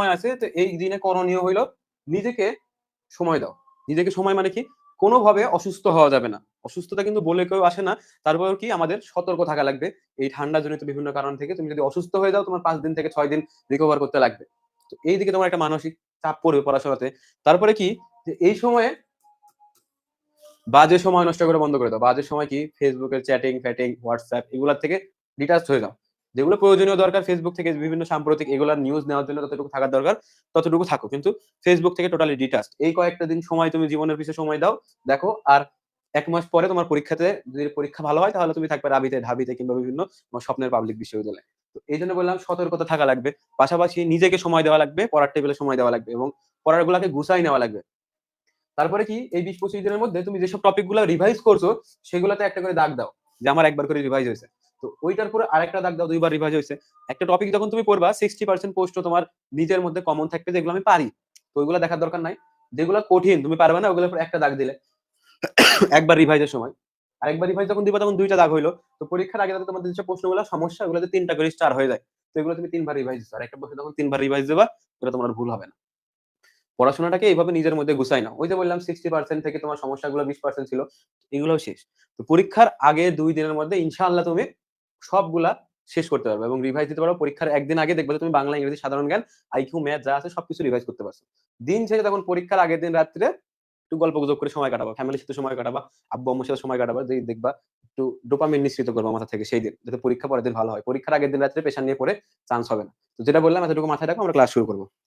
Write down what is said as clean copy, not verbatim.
সময় আছে, তো এই দিনে করণীয় হইলো নিজেকে সময় দাও। নিজেকে সময় মানে কি? কোনোভাবে অসুস্থ হওয়া যাবে না। অসুস্থতা কিন্তু বলে কেউ আসে না। তারপরেও কি আমাদের সতর্ক থাকা লাগবে। এই ঠান্ডাজনিত বিভিন্ন কারণ থেকে তুমি যদি অসুস্থ হয়ে যাও, তোমার ৫ দিন থেকে ৬ দিন রিকভার করতে লাগবে। তো এইদিকে তোমার একটা মানসিক চাপ পড়বে পড়াশোনাতে। তারপরে কি? যে এই সময়ে বাজে সময় নষ্ট করা বন্ধ করে দাও। বাজে সময় কি? Facebook এর চ্যাটিং-ফ্যাটিং, WhatsApp এগুলার থেকে ডিটাচড হয়ে যাও। যেগুলো প্রয়োজনীয় দরকার Facebook থেকে বিভিন্ন সাম্প্রতিক এগুলার নিউজ নেওয়ার জন্য যতটুকু থাকার দরকার, ততটুকু থাকো। কিন্তু Facebook থেকে টোটালি ডিটাচড। এই কয়েকটা দিন সময় তুমি জীবনের পিছে সময় দাও। দেখো আর ১ মাস পরে তোমার পরীক্ষাতে যদি পরীক্ষা ভালো হয় তাহলে তুমি থাকবে রাবিতে, ঢাবিতে কিংবা বিভিন্ন তোমার স্বপ্নের পাবলিক বিশ্ববিদ্যালয়ে। তো এইজন্য বললাম সতর্কতা থাকা লাগবে। পাশাপাশি নিজেকে সময় দেওয়া লাগবে, পড়ার টেবিলে সময় দেওয়া লাগবে এবং পড়াগুলাকে গুছায় নেওয়া লাগবে। তারপরে কি এই ২০-২৫ দিনের মধ্যে তুমি যেসব টপিক গুলা রিভাইজ করছো সেগুলাতে একটা করে দাগ দাও যে আমার একবার করে রিভাইজ হয়েছে। তো ওইটার পরে আরেকটা দাগ দাও ২ বার রিভাইজ হয়েছে। একটা টপিক যখন তুমি পড়বা 60% প্রশ্ন তোমার নিজের মধ্যে কমন থাকবে যেগুলো আমি পারি। তো ওইগুলা দেখার দরকার নাই। যেগুলা কঠিন তুমি পারবে না ওগুলোর উপর একটা দাগ দিলে। একবার রিভাইজের সময়। আরেকবার রিভাইজ যখন দিবা তখন ২ টা দাগ হইলো। তো পরীক্ষার আগে যাতে তোমাদের যেসব প্রশ্নগুলা সমস্যা ওগুলোতে ৩ টা করে স্টার হয়ে যায়। তো এগুলো তুমি ৩ বার রিভাইজ দিছো। আর একটা প্রশ্ন যখন ৩ বার রিভাইজ দিবা ওটা তোমার ভুল হবে না। পড়াশোনাটাকে এইভাবে নিজের মধ্যে গুছাই নাও। ওই যে বললাম 60% থেকে তোমার সমস্যাগুলো 20% ছিল। এগুলোও শেষ। তো পরীক্ষার আগে ২ দিনের মধ্যে ইনশাআল্লাহ তুমি সবগুলা শেষ করতে পারবে এবং রিভাইজ দিতে পারো। পরীক্ষার ১ দিন আগে দেখবে যে তুমি বাংলা, ইংরেজি, সাধারণ জ্ঞান, আইকিউ, ম্যাথ যা আছে সবকিছু রিভাইজ করতে পারছো। দিন শেষে তখন পরীক্ষার আগের দিন রাত্রে একটু গল্পগুজব করে সময় কাটাবা। ফ্যামিলির সাথে সময় কাটাবা, আব্বু-আম্মুর সাথে সময় কাটাবা। যেই দেখবা একটু ডোপামিন নিঃসৃত করবা মাথা থেকে সেই দিন। যাতে পরীক্ষা পরের দিন ভালো হয়। পরীক্ষার আগের দিন রাত্রে প্রেশার নিয়ে পড়ে চান্স হবে না। তো যেটা বললাম এতটুকু মাথায় রাখো আমরা ক্লাস শুরু করব।